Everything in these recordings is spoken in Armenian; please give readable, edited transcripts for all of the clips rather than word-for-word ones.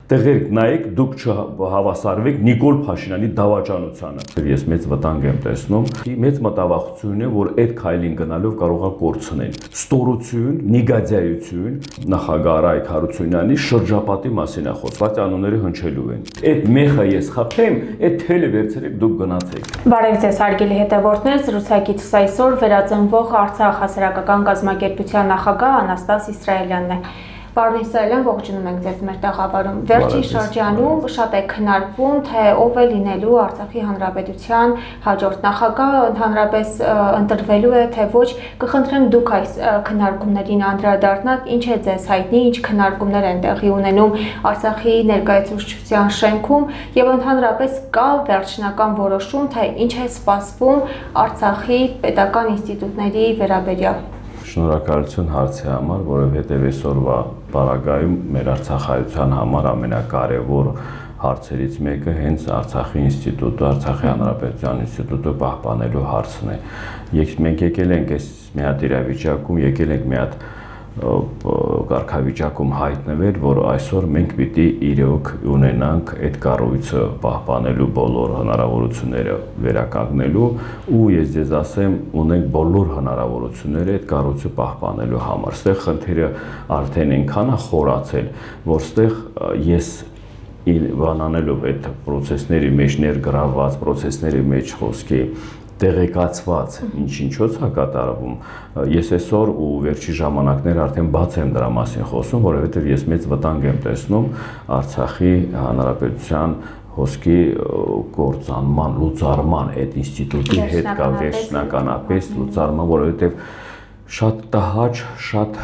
Տեղերք նայեք, դուք չհավասարվեք Նիկոլ Փաշինյանի դավաճանությանը։ Ես մեծ վտանգ եմ տեսնում, մեծ մտավախություն է, որ այդ քայլին գնալով կարող է կորցնել։ Ստորություն, նիգադիայություն նախագահ Արայք Հարությունյանի շրջապատի մասին է խոսված, անունները հնչելու են։ Այդ մեխը ես խփեմ, այդ թելը վերցրեք դուք գնացեք։ Բարև ձեզ հարգելի հետևորդներ, զրուցակիցս այսօր վերածնվող Արցախ հասարակական կազմակերպության նախագահ Անաստաս Իսրայելյանն է։ Պարոն Իսրայելյան, ողջունում ենք ձեզ մեր տաղավարում։ Վերջին շրջանում շատ է քննարկվում, թե ով է լինելու Արցախի Հանրապետության հաջորդ նախագահ, ընդհանրապես ընտրվելու է, թե ոչ։ Կխնդրեմ դուք այս քննարկումներին անդրադառնաք, ինչ է ձեզ հայտնի, ինչ քննարկումներ են տեղի ունենում Արցախի ներկայացուցչության շենքում եւ ընդհանրապես կա վերջնական որոշում, թե ինչ է սպասվում Արցախի պետական ինստիտուտների վերաբերյալ։ Շնորհակալություն հարցի համար, որովհետև այսօրվա պարագայում մեր արցախայության համար ամենակարևոր հարցերից մեկը հենց Արցախի ինստիտուտը, Արցախի Հանրապետության ինստիտուտը պահպանելու հարցն է։ Մենք եկել ենք այս մի հատ իրավիճակում, եկել ենք մի հատ կարգավիճակում հայտնվել, որ այսօր մենք պիտի իրոք ունենանք այդ կառույցը պահպանելու բոլոր հնարավորությունները վերականգնելու ու ես ձեզ ասեմ, ունենք բոլոր հնարավորությունները այդ կառույցը պահպանելու համար։ Ստեղ խնդիրը արդեն այնքան է խորացել, որ ստեղ ես բանանելով այդ պրոցեսների մեջ ներգրավված, պրոցեսների մեջ խոսքի տեղեկացված ինչ-ինչոց է կատարվում, ես այսօր ու վերջի ժամանակներ արդեն բաց եմ դրա մասին խոսում, որովհետև ես մեծ վտանգ եմ տեսնում Արցախի Հանրապետության հոսքի կործանման, լուծարման այդ ինստիտուտի հետ կա վերջնականապես լուծարման, որովհետև շատ տհաճ, շատ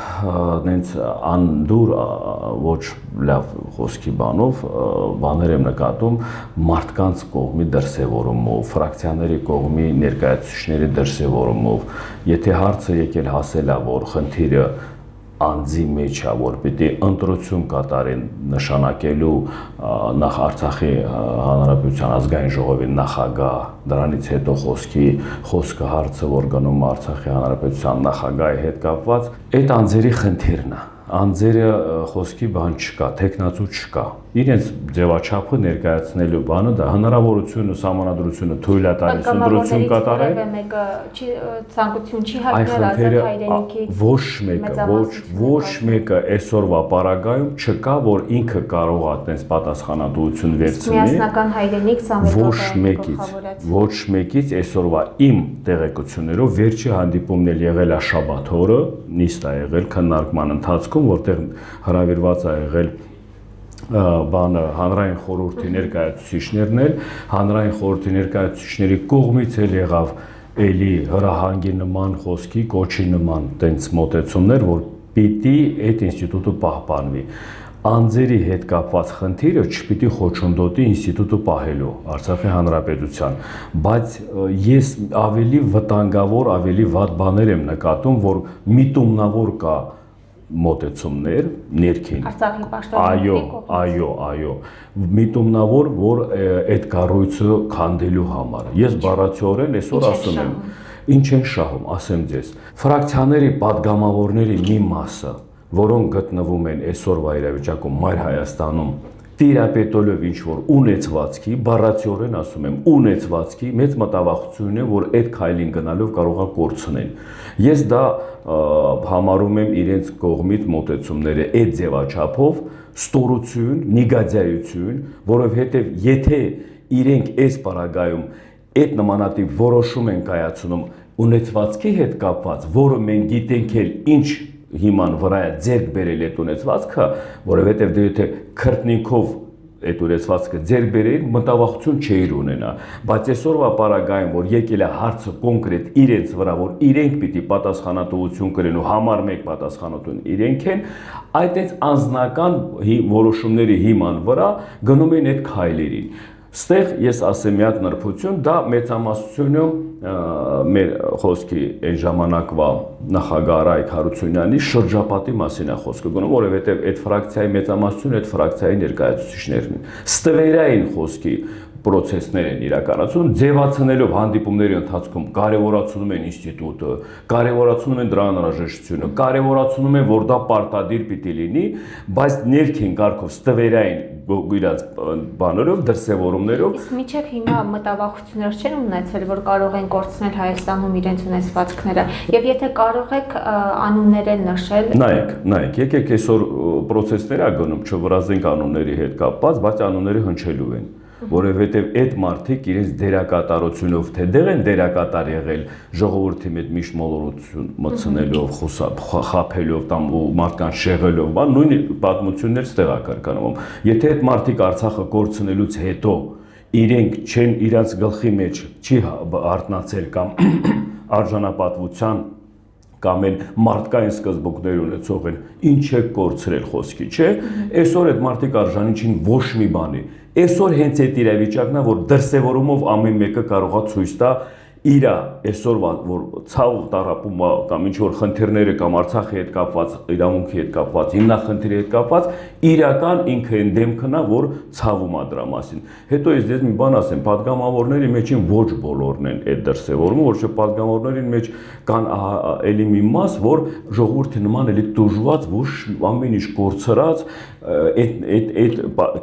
նենց անդուր, ոչ լավ խոսքի բանով բաներ եմ նկատում մարդկանց կողմի դրսևորումով, ֆրակցիաների կողմի ներկայացուցիչների դրսևորումով, եթե հարցը եկել հասել է, որ խնդիրը անձի մեջ է, որ պիտի ընտրություն կատարեն նշանակելու նախ Արցախի Հանրապետության ազգային ժողովի նախագահ, դրանից հետո խոսքը հարցը, որ գնում Արցախի Հանրապետության նախագահի հետ կապված, այդ անձերի խնդիրն է։ Անձերը խոսքի բան չկա, տեխնացու չկա։ Իրենց ձևաչափը ներկայացնելու բանը դա հնարավորությունը, սահմանադրությունը թույլ է տալիս ընտրություն կատարել։ Ցանկություն չի հայտնել ազատ հայրենիքի ոչ մեկը այսօրվա պարագայում չկա, որ ինքը կարող է այդպես պատասխանատվություն վերցնի։ Միասնական հայրենիք ոչ մեկից այսօրվա իմ տեղեկություններով վերջի հանդիպումն էլ եղել է շաբաթ օրը, նիստ է եղել քննարկման ընթացքում, որտեղ հրավիրված է եղել հանրային խորհրդի ներկայացուցիչներն էլ, հանրային խորհրդի ներկայացուցիչների կողմից էլ եղավ էլի հրահանգի նման խոսքի, կոչի նման տենց մոտեցումներ, որ պիտի այդ ինստիտուտը պահպանվի։ Անձերի հետ կապված խնդիրը չպիտի խոչընդոտի ինստիտուտը պահելու Արցախի Հանրապետության, բայց ես ավելի վտանգավոր, ավելի վատ բաներ եմ նկատում, որ միտումնավոր կա մոտեցումներ ներքին։ Արցախի պաշտոնյաների կողմից։ Այո, միտումնավոր, որ այդ կառույցը քանդելու համար։ Ես բառացիորեն այսօր ասում եմ, ինչ են շահում, ասեմ ձեզ, ֆրակցիաների падգամավորների մի մասը, որոնք գտնվում են այսօրվա իրավիճակում Մայր Հայաստանում, տիրապետելով ինչ-որ ունեցվածքի, բառացիորեն ասում եմ, ունեցվածքի, մեծ մտավախություն է, որ այդ քայլին գնալով կարող է կորցնեն։ Ես դա համարում եմ իրենց կողմից մոտեցումները այդ ձևաչափով ստորություն, նիգադիայություն, որովհետև եթե իրենք այս պարագայում այդ նմանատիպ որոշում են կայացնում ունեցվածքի հետ կապված, որը մենք գիտենք էլ ինչ հիման վրա է ձեռք բերել այդ ունեցվածքը, որովհետև դե եթե քրտնինքով այդ ունեցվածքը ձեռք բերեին, մտավախություն չէր ունենա, բայց այսօրվա պարագայում, որ եկել է հարցը կոնկրետ իրենց վրա, որ իրենք պիտի պատասխանատվություն կրեն ու համար մեկ պատասխանատուն իրենք են, այդ անձնական որոշումների հիման վրա գնում են այդ քայլերին։ Ստեղ ես ասեմ մի հատ նրբություն, դա մեծամասնությունը մեր խոսքի այն ժամանակվա նախագահ Արայք Հարությունյանի շրջապատի մասին է խոսքը գնում, որովհետև այդ ֆրակցիայի մեծամասնությունը այդ ֆրակցիայի ներկայացուցիչներն են։ Ստվերային խոսքի process-ներ են իրականացում, ձևացնելով հանդիպումների ընթացքում կարևորացնում են ինստիտուտը, կարևորացնում են դրա անհրաժեշտությունը, կարևորացնում են, որ դա պարտադիր պիտի լինի, բայց ներքին կարգով ստվերային իրաց բաներով, դրսևորումներով։ Իսկ մինչև հիմա մտավախություններ չեն ունեցել, որ կարող են կորցնել Հայաստանում իրենց ունեցվածքները, եւ եթե կարող եք անուններ են նշել։ Նայեք, եկեք այսօր process-ներ ա գնում, չվրազենք անունների հետ կապված, բայց անունները հնչելու են, որովհետև այդ մարդիկ իրենց դերակատարությունով թե դեղ են դերակատար եղել ժողովրդի մեջ միշտ մոլորություն մտցնելով, խաբելով կամ մարդկանց շեղելով, բան նույն պատմություններ ստեղ ա կարկանում։ Եթե այդ մարդիկ Արցախը կորցնելուց հետո իրենք չեն իրաց գլխի մեջ չի արտնացել կամ արժանապատվության կամ են մարդկային սկզբունքներ ունեցող են, ինչ է կորցրել խոսքի, չէ, այսօր այդ մարդիկ արժանի չին ոչ մի բանի։ Այսօր հենց այդ իրավիճակն է, որ դրսևորումով ամեն մեկը կարող է ցույց տա իր այսօր որ ցավ տարապում կամ ինչ որ խնդիրները կամ Արցախի հետ կապված, իրավունքի հետ կապված, հիմնախնդիրի հետ կապված, իրական ինքը այն դեմքն է, որ ցավում է դրա մասին։ Հետո ես դες մի բան ասեմ, падգամավորների մեջին ոչ բոլորն են այդ դրսևորումը, որ չէ падգամավորների մեջ կան էլի մի մաս, որ ժողովրդի նման էլի դժուժված, ոչ ամեն ինչ կորցրած, այդ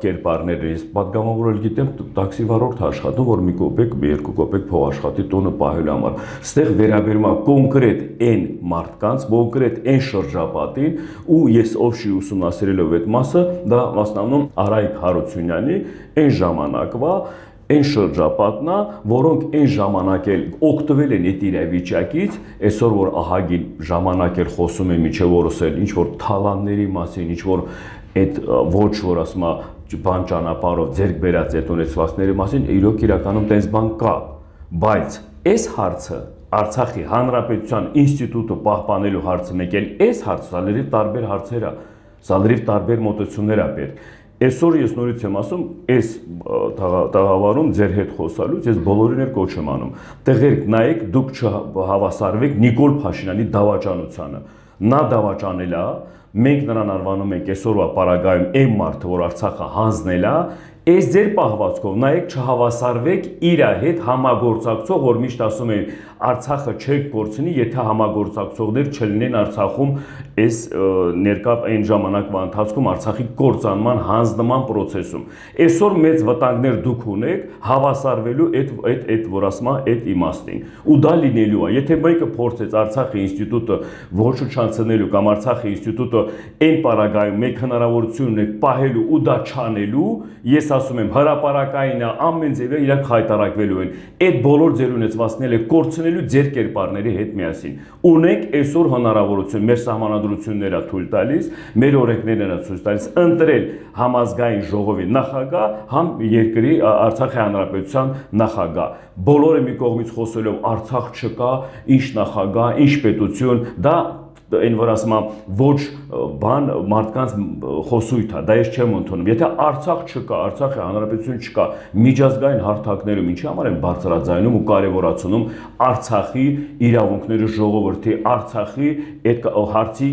կերպարները ես падգամավորել գիտեմ տաքսի վարորդ աշխատում, որ մի կոպեկ, 2 կոպեկ փող աշխատի տոնը պահելու համար։ Ստեղ վերաբերում է կոնկրետ այն մարդկանց, կոնկրետ այն շրջապատին, ու ես ովշի ուսումնասիրելով այդ մասը, դա մասնանում Արայիկ Հարությունյանի այն ժամանակվա այն շրջապատն է, որոնք այն ժամանակ էլ օգտվել են այդ իրավիճակից, այսօր որ ահագին ժամանակ էլ խոսում են միջև օրս էլ ինչ որ թալանների մասին, ինչ որ այդ ոչ որ ասում է բան ճանապարհով ձեռք բերած այդ ունեցվածքների մասին իրոք իրականում տես բան կա, բայց այս հարցը Արցախի Հանրապետության ինստիտուտը պահպանելու հարցը մեկ էլ այս հարցը, սա լրիվ տարբեր հարցեր է, սա լրիվ տարբեր մոտեցումներ է պետք։ Այսօր ես նորից եմ ասում, այս տաղավարում ձեր հետ խոսալուց ես բոլորին էլ կոչ եմ անում։ Տեղերք նայեք, դուք չհավասարվեք Նիկոլ Փաշինյանի դավաճանությանը։ Նա դավաճանել է, մենք նրան անվանում ենք այսօրվա պարագայում այն մարդը, որ Արցախը հանձնել է, այս ձեր պահվածքով նայեք չհավասարվեք իր հետ համագործակցող, որ միշտ ասում են Արցախը չեք կորցնի, եթե համագործակցողներ չլինեն Արցախում այս ներկա այն ժամանակվա ընթացքում Արցախի կործանման հանձնման process-ում։ Այսօր մեծ վտանգներ դուք ունեք հավասարվելու այդ որ ասում այդ իմաստին։ Ու դա լինելու է, եթե մեկը փորձեց Արցախի ինստիտուտը ոչնչացնելու կամ Արցախի ինստիտուտը այն պարագայում մեկ հնարավորություն ունեք պահելու ու դա չանելու, ես ասում եմ հրապարակային ամեն ձևը իրանք խայտարակվելու են։ Այդ բոլոր ձեր ունեցվածքները կորցնելու ձեր կերպարների հետ միասին։ Ունենք այսօր հնարավորություն, մեր սահմանադրությունները թույլ տալիս, մեր օրենքներն են ցույց տալիս ընտրել համազգային ժողովի նախագահ, համ երկրի Արցախի Հանրապետության նախագահ։ Բոլորը մի կողմից խոսելով Արցախ չկա, ինչ նախագահ, ինչ պետություն, դա այն որ ասում եմ ոչ բան մարդկանց խոսույթ է, դա ես չեմ ընդունում։ Եթե Արցախ չկա, Արցախի Հանրապետություն չկա, միջազգային հարթակներում ինչի համար են բարձրաձայնում ու կարևորացնում Արցախի իրավունքները ժողովրդի, Արցախի այդ հարցի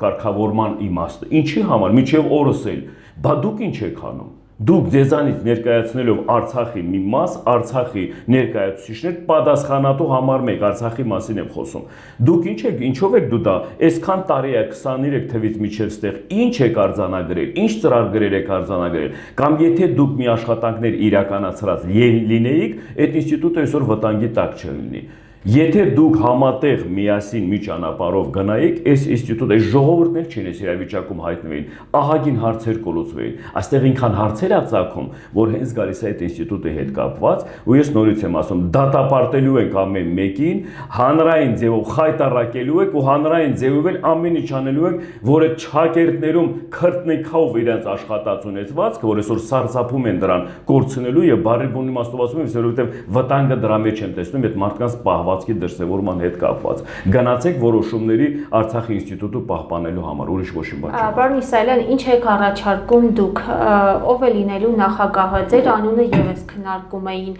կարգավորման իմաստը։ Ինչի համար, մինչև օրս էլ, բա դուք ինչ եք անում։ Դուք ձեզանից ներկայացնելով Արցախի մի մաս, Արցախի ներկայացուցիչներ պատասխանատու համարում եք, Արցախի մասին եմ խոսում։ Դուք ինչ եք, ինչով եք դու դա, այսքան տարի է 23 թվից միջև ստեղ, ինչ եք արձանագրել, ինչ ծրագրեր եք արձանագրել, կամ եթե դուք մի աշխատանքներ իրականացրած լինեիք, այդ ինստիտուտը այսօր վտանգի տակ չլինի։ Եթե դուք համատեղ միասին մի ճանապարհով գնայիք, այս ինստիտուտը ժողովուրդն էլ չեն այս իրավիճակում հայտնվեին, ահագին հարցեր կլուծվեին։ Այստեղ ինքան հարցեր ա ծագում, որ հենց գալիս է այդ ինստիտուտի հետ կապված, ու ես նորից եմ ասում, դատապարտելու ենք ամեն մեկին, հանրային ձևով խայտարակելու եք ու հանրային ձևով էլ ամեն ինչ անելու եք, որ այդ չակերտներում քրտնեքով իրենց աշխատած ունեցվածքը, որ այսօր սարսափում են դրան կորցնելու եւ բարի բուն իմաստով ասում եմ, որովհետեւ վտանգը դրա մեջ եմ տեսնում այդ մարդկանց պահված կառուցվածքի դրսևորման հետ կապված։ Գնացեք որոշումների Արցախի ինստիտուտը պահպանելու համար, ուրիշ ոչինչ բան չէ։ Պարոն Իսրայելյան, ինչ եք առաջարկում դուք, ով է լինելու նախագահը, ձեր անունը եւս քննարկում էին,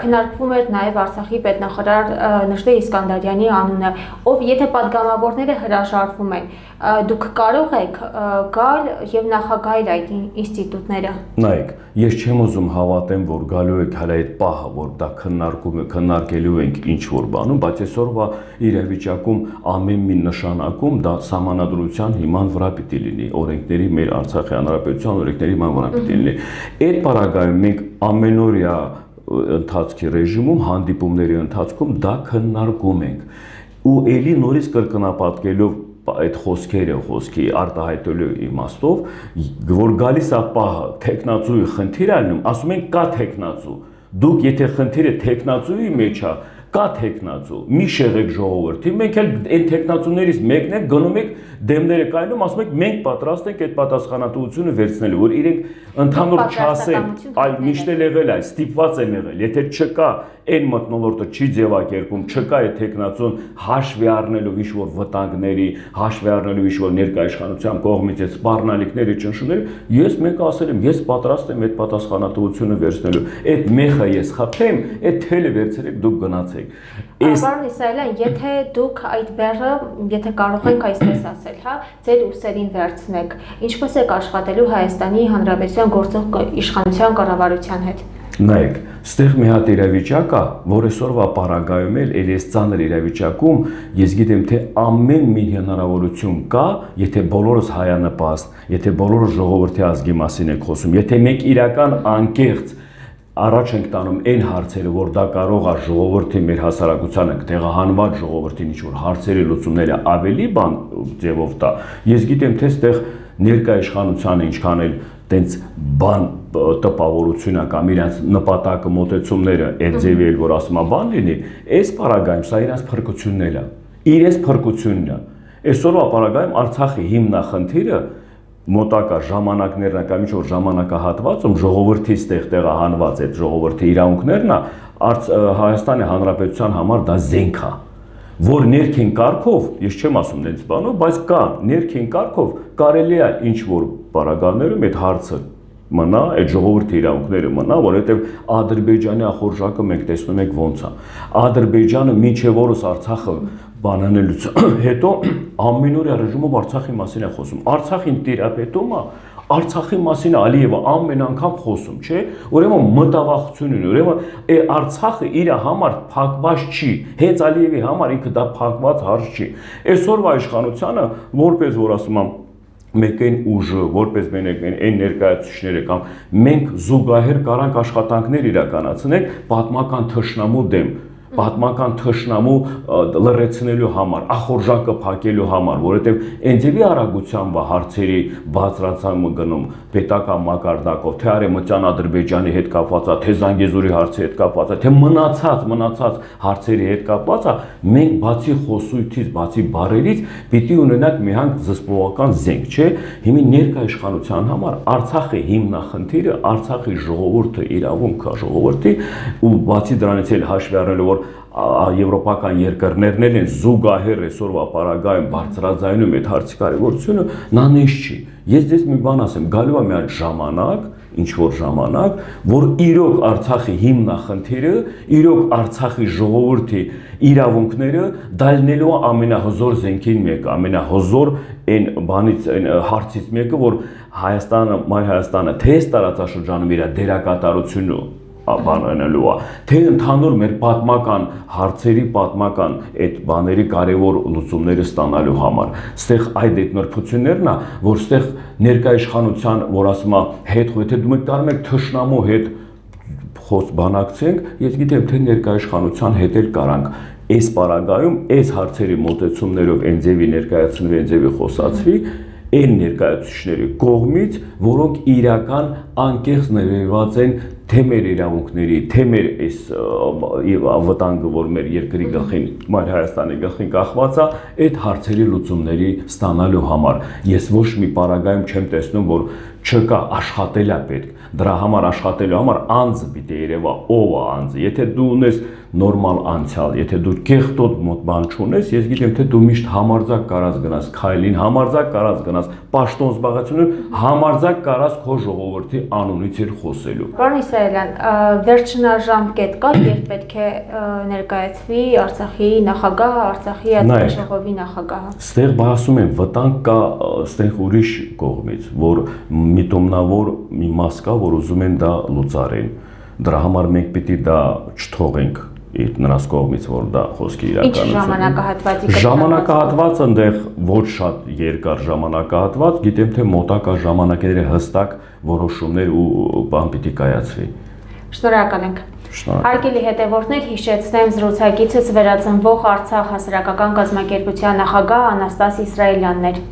քննարկվում էր նաեւ Արցախի պետնախարար Նժդե Իսկանդարյանի անունը, ով եթե падգամավորները հրաժարվում են, դուք կարող եք գալ եւ նախագահել այդ ինստիտուտները։ Նայեք, ես չեմ ուզում հավատեմ, որ գալու եք հələ այդ պահը, որ դա քննարկելու ենք ինչ որ բանում, բայց այսօրվա իրավիճակում ամեն մի նշանակում դա սահմանադրության հիման վրա պիտի լինի, օրենքների մեր Արցախի հանրապետության օրենքների հիման վրա պիտի լինի։ Այդ պարագայում մենք ամենօրյա ընթացքի ռեժիմում հանդիպումների ընթացքում դա քննարկում ենք։ Ու ելի նորից կրկնապատկելով այդ խոսքի արտահայտելու իմաստով, որ գալիս է պահը տեխնացուի խնդիր ալնում, ասում են կա տեխնացու։ Դուք եթե խնդիրը տեխնացուի մեջ է, կա տեխնացու, մի շեղեք ժողովրդի, մենք էլ այն տեխնացուներից մեկն եք գնում եք դեմները կայնում, ասում եք մենք պատրաստ ենք այդ պատասխանատվությունը վերցնելու, որ իրենք ընդհանուր չասեն, այ միշտ էլ եղել է, ստիպված եմ եղել, եթե չկա այն մթնոլորտը չի ձևակերպում, չկա այդ տեխնացուն հաշվի առնելով ինչ-որ վտանգների, հաշվի առնելով ինչ-որ ներկայաշխանության կողմից այդ սպառնալիքների ճնշումների, մենք ասել եմ, ես պատրաստ եմ այդ պատասխանատվությունը վերցնելու, այդ մեխը ես խփեմ, այդ թելը վերցրեք դուք գնացեք։ Պարոն Իսրայելյան, եթե դուք այդ բեռը, եթե կարող ենք այսպես ասել, հա, ձեր ուսերին վերցնեք, ինչպես եք աշխատելու Հայաստանի Հանրապետության գործող իշխանության կառավարության հետ։ Նայեք, ստեղ մի հատ իրավիճակ է, որ այսօրվա պարագայում էլ այս ծանր իրավիճակում ես գիտեմ, թե ամեն մի հնարավորություն կա, եթե բոլորս հայանպաստ, եթե բոլորս ժողովրդի ազգի մասին եք խոսում, եթե մենք իրական անկեղծ առաջ ենք տանում այն հարցերը, որ դա կարող է ժողովրդի մեր հասարակությանը տեղահանված ժողովրդին ինչ-որ հարցերի լուծումները ավելի բան ձևով տա, ես գիտեմ, թե ստեղ ներկա իշխանությանը ինչքան էլ տենց բան տպավորությունը կամ իրենց նպատակը մոտեցումները այդ ձևի էլ որ ասում է բան լինի, այս պարագայում սա իրենց փրկությունն է, իրենց փրկությունն է։ Այսօրվա պարագայում Արցախի հիմնախնդիրը մոտակա ժամանակներն կամ ինչ որ ժամանակահատվածում ժողովրդի ստեղ տեղահանված այդ ժողովրդի իրավունքներն է Հայաստանի Հանրապետության համար դա զենք է, որ ներքին կարգով, ես չեմ ասում դենց բանով, բայց կա ներքին կարգով կարելի է ինչ որ պարագաներում այդ հարցը մնա, այդ ժողովրդի իրավունքները մնա, որովհետև Ադրբեջանի ախորժակը մենք տեսնում ենք ոնց է։ Ադրբեջանը մինչև օրս Արցախը բանանելուց հետո ամենօրյա ռեժիմով Արցախի մասին է խոսում։ Արցախին տիրապետումը Արցախի մասին Ալիևը ամեն անգամ խոսում, չէ՞։ Ուրեմն մտավախություն ունի, ուրեմն Արցախը իր համար փակված չի, հենց Ալիևի համար ինքը դա փակված հարց չի։ Այսօրվա իշխանությունը, որպես որ ասում եմ մեկ այն ուժը, որպես մենակ այն ներկայացուցիչները կամ մենք զուգահեռ կարանք աշխատանքներ իրականացնենք պատմական թշնամու դեմ, պատմական թշնամու լրացնելու համար, ախորժակը փակելու համար, որովհետև այնձևի արագությամբ հարցերի բացրացումը գնում պետական մակարդակով, թե արևմտյան Ադրբեջանի հետ կապված է, թե Զանգեզուրի հարցի հետ կապված է, թե մնացած հարցերի հետ կապված է, մենք բացի խոսույթից, բացի բառերից պիտի ունենանք մի հատ զսպողական զենք, չէ՞։ Հիմա ներկա իշխանության համար Արցախի հիմնախնդիրը Արցախի ժողովուրդը իրավունքը ժողովրդի ու բացի դրանից էլ հաշվի առնելով որ եվրոպական երկրներն են զուգահեռ այսօրվա պարագայում բարձրաձայնում այդ հարցի կարևորությունը, նա նես չի։ Ես դες մի բան ասեմ, գալու է մի հատ ժամանակ, ինչ որ ժամանակ, որ իրոք Արցախի հիմնախնդիրը, իրոք Արցախի ժողովրդի իրավունքները դալնելու ամենահզոր զենքին մեկը, ամենահզոր այն բանից, այն հարցից մեկը, որ Հայաստանը, մայր Հայաստանը թե տարածաշրջանում իր դերակատարությունը բանանելու է, թե ընդհանուր մեր պատմական հարցերի պատմական այդ բաների կարևոր լուծումները ստանալու համար։ Ստեղ այդ նրբություններն է, որ ստեղ ներկա իշխանության, որ ասում է հետ, եթե դու եք կարող եք թշնամու հետ բանակցենք, ես գիտեմ, թե ներկա իշխանության հետ էլ կարանք այս պարագայում, այս հարցերի մոտեցումներով այնձևի ներկայացնվի, այնձևի խոսացվի, այն ներկայացուցիչների կողմից, որոնք իրական անկեղծ ներված են թե մեր իրավունքների, թե մեր այս վտանգը, որ մեր երկրի գլխին, մայր Հայաստանի գլխին կախված է, այդ հարցերի լուծումների ստանալու համար։ Ես ոչ մի պարագայում չեմ տեսնում, որ չկա, աշխատել է պետք։ Դրա համար աշխատելու համար անձը պիտի երևա, ով է անձը։ Եթե դու ունես նորմալ անցյալ, եթե դու կեղտոտ մոտ բան չունես, ես գիտեմ, թե դու միշտ համարձակ կարաս գնաս քայլին, համարձակ կարաս գնաս պաշտոն զբաղեցնելու, համարձակ կարաս քո ժողովրդի անունից իր խոսելու։ Պարոն Իսրայելյան, վերջնաժամկետ կա, երբ պետք է ներկայացվի Արցախի նախագահ, Արցախի ազգաժողովի նախագահը։ Ստեղ ասում են վտանգ կա ստեղ ուրիշ կողմից, որ միտումնավոր մի մաս կա, որ ուզում են դա լուծարեն։ Դրա համար մենք պիտի դա չթողենք նրանց կողմից, որ դա խոսքի իրականություն։ Ինչ ժամանակահատվածի Ժամանակահատվածը այնտեղ ոչ շատ երկար ժամանակահատված, գիտեմ թե մոտակա ժամանակների հստակ որոշումներ ու բան պիտի կայացվի։ Շնորհակալ ենք։ Հարգելի հետևորդներ, հիշեցնեմ զրուցակիցս վերածնվող Արցախ հասարակական կազմակերպության նախագահ Անաստաս Իսրայելյանն էր։